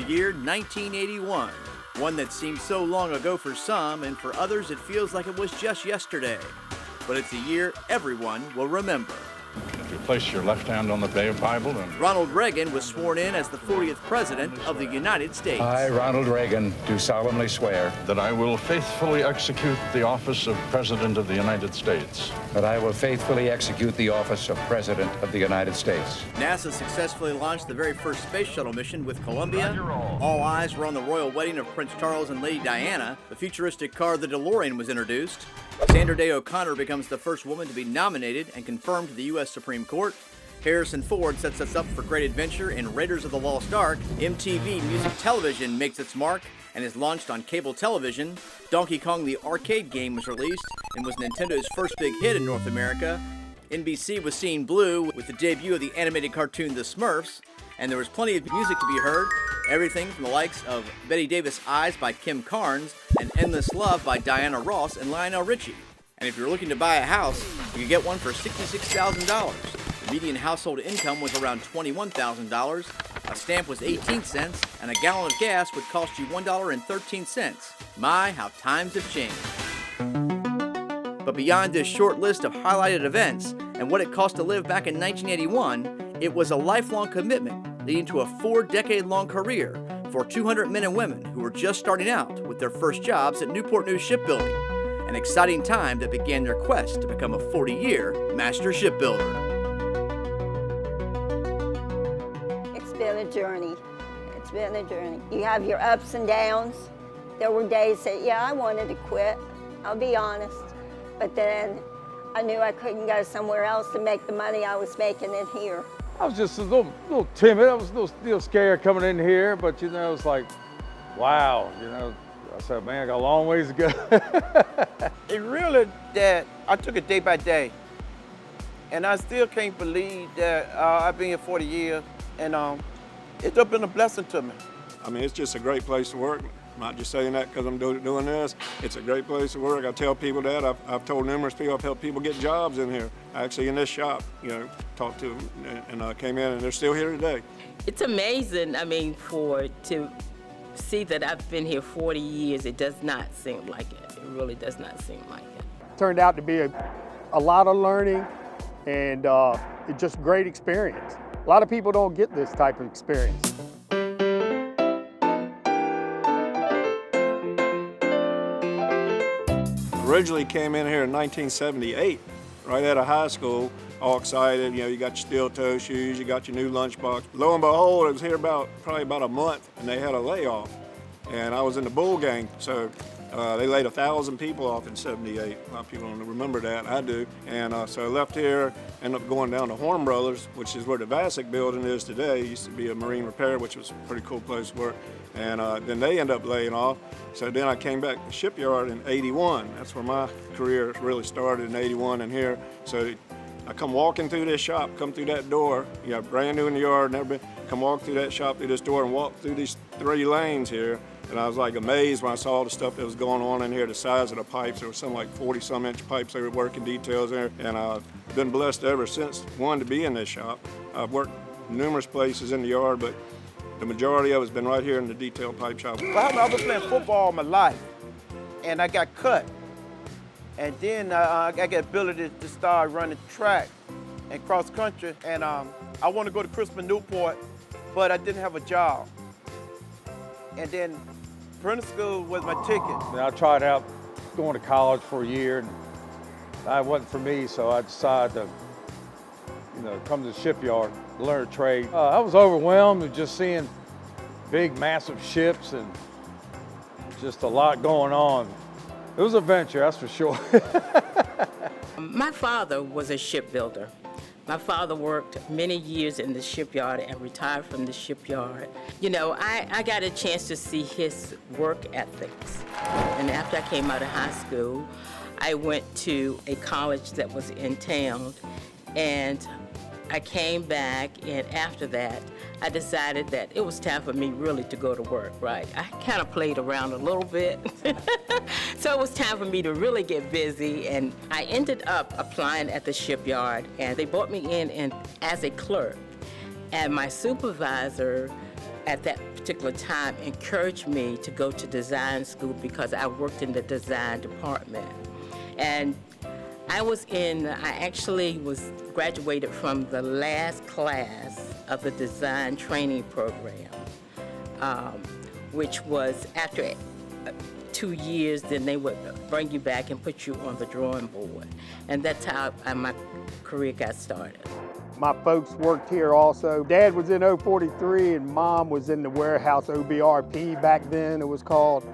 year 1981, one that seems so long ago for some, and for others it feels like it was just yesterday. But it's a year everyone will remember. If you place your left hand on the Bible and... Ronald Reagan was sworn in as the 40th President of the United States. I, Ronald Reagan, do solemnly swear that I will faithfully execute the office of President of the United States. that I will faithfully execute the office of President of the United States. NASA successfully launched the very first space shuttle mission with Columbia. All eyes were on the royal wedding of Prince Charles and Lady Diana. The futuristic car, the DeLorean, was introduced. Sandra Day O'Connor becomes the first woman to be nominated and confirmed to the U.S. Supreme Court. Harrison Ford sets us up for great adventure in Raiders of the Lost Ark. MTV Music Television makes its mark and is launched on cable television. Donkey Kong the arcade game was released and was Nintendo's first big hit in North America. NBC was seeing blue with the debut of the animated cartoon The Smurfs, and there was plenty of music to be heard. Everything from the likes of Betty Davis' Eyes by Kim Carnes and Endless Love by Diana Ross and Lionel Richie. And if you're looking to buy a house, you can get one for $66,000. The median household income was around $21,000. A stamp was 18 cents, and a gallon of gas would cost you $1.13. My, how times have changed. But beyond this short list of highlighted events and what it cost to live back in 1981, it was a lifelong commitment leading to a 4-decade-long career for 200 men and women who were just starting out with their first jobs at Newport News Shipbuilding, an exciting time that began their quest to become a 40-year master shipbuilder. It's been a journey. It's been a journey. You have your ups and downs. There were days that, yeah, I wanted to quit, I'll be honest. But then I knew I couldn't go somewhere else to make the money I was making in here. I was just a little timid. I was a little scared coming in here, but you know, it's like, wow, you know. I said, man, I got a long ways to go. It really that I took it day by day, and I still can't believe that I've been here 40 years, and it's just been a blessing to me. I mean, it's just a great place to work. I'm not just saying that because I'm doing this. It's a great place to work. I tell people that. I've told numerous people, I've helped people get jobs in here. Actually, in this shop, you know, talked to them and came in, and they're still here today. It's amazing, I mean, to see that I've been here 40 years, it does not seem like it. It really does not seem like it. Turned out to be a lot of learning and it's just great experience. A lot of people don't get this type of experience. Originally came in here in 1978, right out of high school, all excited. You know, you got your steel toe shoes, you got your new lunchbox. Lo and behold, it was here probably about a month, and they had a layoff. And I was in the bull gang, so they laid 1,000 people off in '78. A lot of people don't remember that, I do. And so I left here, ended up going down to Horn Brothers, which is where the Vasic building is today. It used to be a marine repair, which was a pretty cool place to work. And then they ended up laying off. So then I came back to Shipyard in '81. That's where my career really started, in '81 and here. So I come walking through this shop, come through that door, you know, brand new in the yard, never been, come walk through that shop, through this door and walk through these 3 lanes here. And I was like amazed when I saw the stuff that was going on in here, the size of the pipes. There were some like 40-some inch pipes they were working details there. And I've been blessed ever since, one, to be in this shop. I've worked numerous places in the yard, but the majority of it's been right here in the detail pipe shop. Well, I've been playing football all my life, and I got cut. And then I got the ability to start running track and cross country. And I want to go to Christmas Newport, but I didn't have a job. And then apprentice school was my ticket. I tried out going to college for a year, and that wasn't for me, so I decided to, you know, come to the shipyard, learn a trade. I was overwhelmed with just seeing big, massive ships and just a lot going on. It was an adventure, that's for sure. My father was a shipbuilder. My father worked many years in the shipyard and retired from the shipyard. You know, I got a chance to see his work ethics. And after I came out of high school, I went to a college that was in town, and I came back, and after that, I decided that it was time for me really to go to work, right? I kind of played around a little bit. So it was time for me to really get busy, and I ended up applying at the shipyard, and they brought me in as a clerk. And my supervisor at that particular time encouraged me to go to design school because I worked in the design department. And I actually was graduated from the last class of the design training program, which was after 2 years, then they would bring you back and put you on the drawing board. And that's how my career got started. My folks worked here also. Dad was in 043 and Mom was in the warehouse, OBRP back then it was called,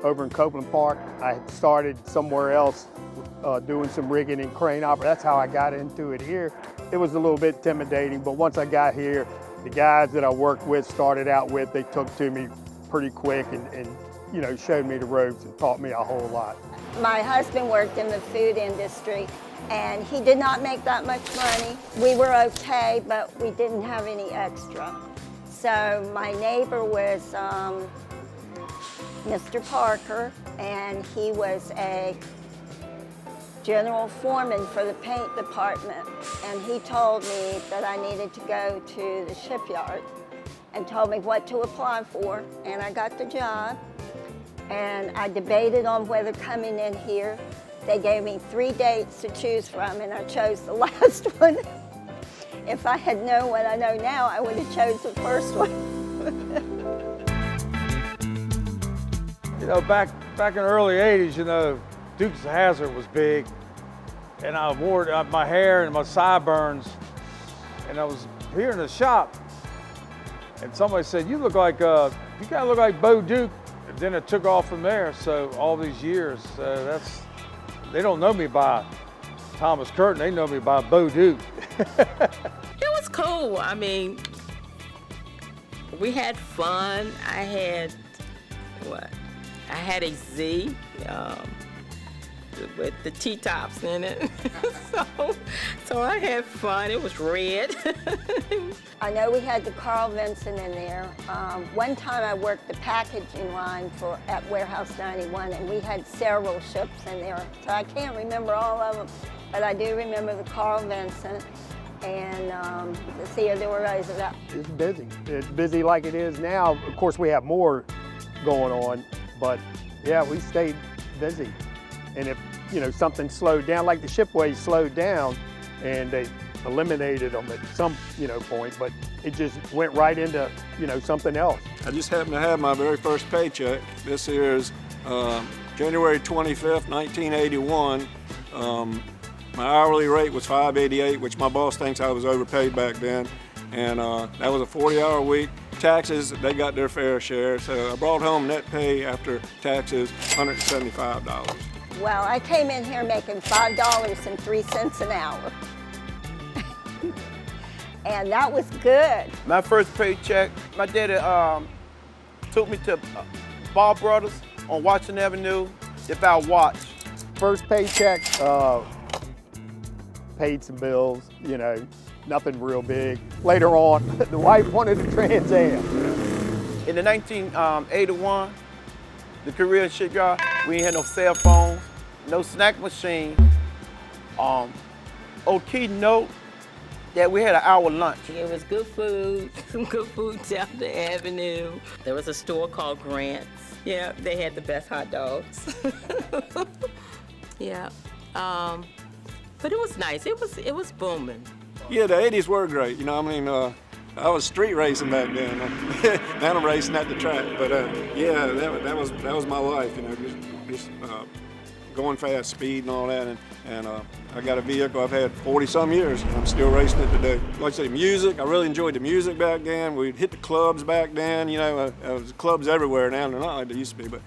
over in Copeland Park. I had started somewhere else doing some rigging and crane operating. That's how I got into it here. It was a little bit intimidating, but once I got here, the guys that I worked with, started out with, they took to me pretty quick and you know, showed me the ropes and taught me a whole lot. My husband worked in the food industry, and he did not make that much money. We were okay, but we didn't have any extra. So my neighbor was Mr. Parker, and he was a general foreman for the paint department. And he told me that I needed to go to the shipyard and told me what to apply for, and I got the job. And I debated on whether coming in here. They gave me 3 dates to choose from, and I chose the last one. If I had known what I know now, I would have chose the first one. You know, back in the early 80s, you know, Dukes of Hazzard was big, and I wore my hair and my sideburns, and I was here in the shop, and somebody said, you look like, you kind of look like Bo Duke. And then it took off from there, so all these years, they don't know me by Thomas Curtin, they know me by Bo Duke. It was cool. I mean, we had fun. I had a Z with the T-tops in it. so I had fun. It was red. I know we had the Carl Vinson in there. One time I worked the packaging line at Warehouse 91, and we had several ships in there. So I can't remember all of them, but I do remember the Carl Vinson and the Theodore Roosevelt. It's busy. It's busy like it is now. Of course, we have more going on, but yeah, we stayed busy. And if, you know, something slowed down, like the shipways slowed down, and they eliminated them at some, you know, point, but it just went right into, you know, something else. I just happened to have my very first paycheck. This here is January 25th, 1981. My hourly rate was $5.88, which my boss thinks I was overpaid back then. And that was a 40-hour week. Taxes, they got their fair share. So I brought home net pay after taxes, $175. Well, I came in here making $5.03 an hour. And that was good. My first paycheck, my daddy took me to Ball Brothers on Washington Avenue to buy a watch. First paycheck, paid some bills, you know, nothing real big. Later on, the wife wanted a Trans Am. In the 1981, the Korea shipyard, we ain't had no cell phones, no snack machine. O'Kee note that we had an hour lunch. It was good food, some good food down the avenue. There was a store called Grant's. Yeah, they had the best hot dogs. Yeah, but it was nice. It was booming. Yeah, the 80s were great. You know, I mean, I was street racing back then. Now I'm racing at the track, but yeah, that was my life. You know, just going fast, speed, and all that. And I got a vehicle I've had 40-some years, and I'm still racing it today. Like I say, music, I really enjoyed the music back then. We'd hit the clubs back then, you know, there's clubs everywhere now. They're not like they used to be, but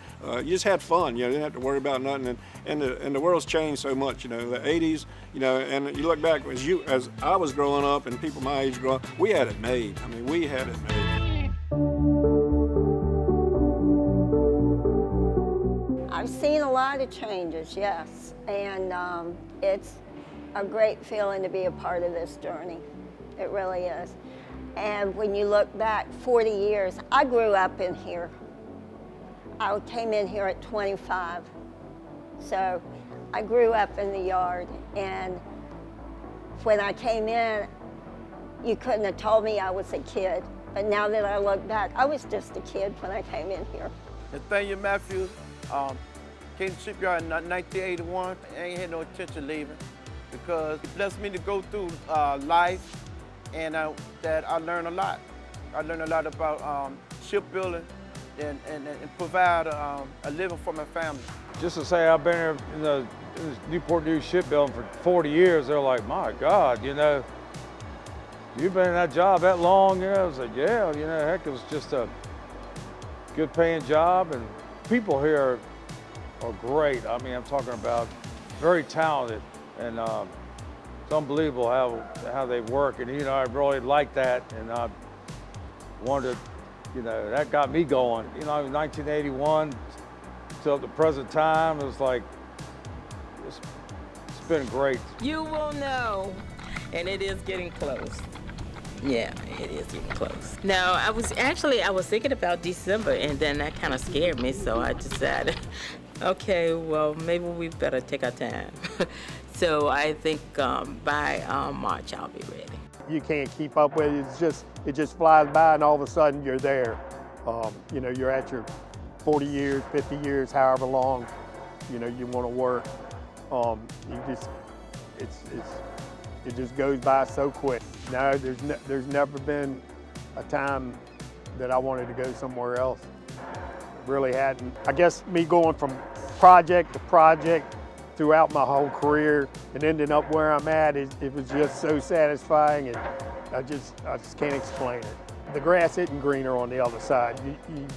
you just had fun, you know, you didn't have to worry about nothing. And the world's changed so much, you know, the 80s, you know, and you look back, as I was growing up and people my age growing up, we had it made. I mean, we had it made. I've seen a lot of changes, yes, and it's a great feeling to be a part of this journey. It really is. And when you look back 40 years, I grew up in here. I came in here at 25. So I grew up in the yard, and when I came in, you couldn't have told me I was a kid. But now that I look back, I was just a kid when I came in here. Nathaniel Matthews came to shipyard in 1981. I ain't had no intention leaving because it blessed me to go through life, and that I learned a lot. I learned a lot about shipbuilding and provide a living for my family. Just to say I've been here in this Newport News Shipbuilding for 40 years, they're like, my God, you know, you've been in that job that long? You know, I was like, yeah, you know, heck, it was just a good paying job, and people here are great. I mean, I'm talking about very talented, and it's unbelievable how they work, and you know, I really like that, and I wanted, you know, that got me going. You know, 1981 till the present time, it was like, it's been great. You will know, and it is getting close. Yeah, it is getting close. Now, I was thinking about December, and then that kind of scared me, so I decided, okay, well, maybe we better take our time. So I think by March, I'll be ready. You can't keep up with it. It just flies by, and all of a sudden you're there. You know, you're at your 40 years, 50 years, however long, you know, you want to work. It just goes by so quick. No, there's never been a time that I wanted to go somewhere else. Really hadn't. I guess me going from project to project throughout my whole career and ending up where I'm at, it was just so satisfying, and I just can't explain it. The grass isn't greener on the other side. You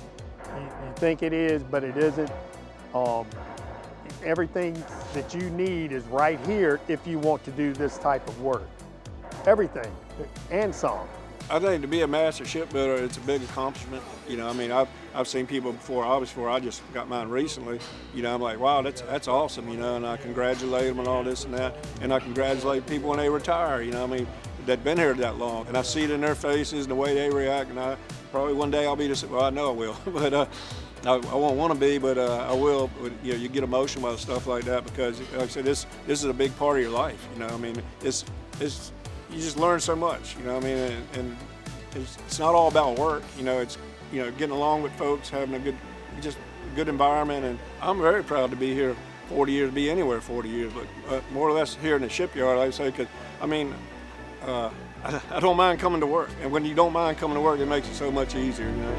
think it is, but it isn't. Everything that you need is right here if you want to do this type of work. Everything, and some. I think to be a master shipbuilder, it's a big accomplishment. You know, I mean, I've seen people before, obviously, I just got mine recently. You know, I'm like, wow, that's awesome, you know, and I congratulate them and all this and that. And I congratulate people when they retire, you know, I mean, that been here that long. And I see it in their faces and the way they react, and I probably one day I'll be just, well, I know I will, but I won't want to be, but I will. But, you know, you get emotional about stuff like that because, like I said, this is a big part of your life, you know, I mean, you just learn so much, you know what I mean, and it's not all about work, you know, it's, you know, getting along with folks, having a good environment, and I'm very proud to be here 40 years, be anywhere 40 years, but more or less here in the shipyard, like I say, because, I mean, I don't mind coming to work, and when you don't mind coming to work, it makes it so much easier, you know.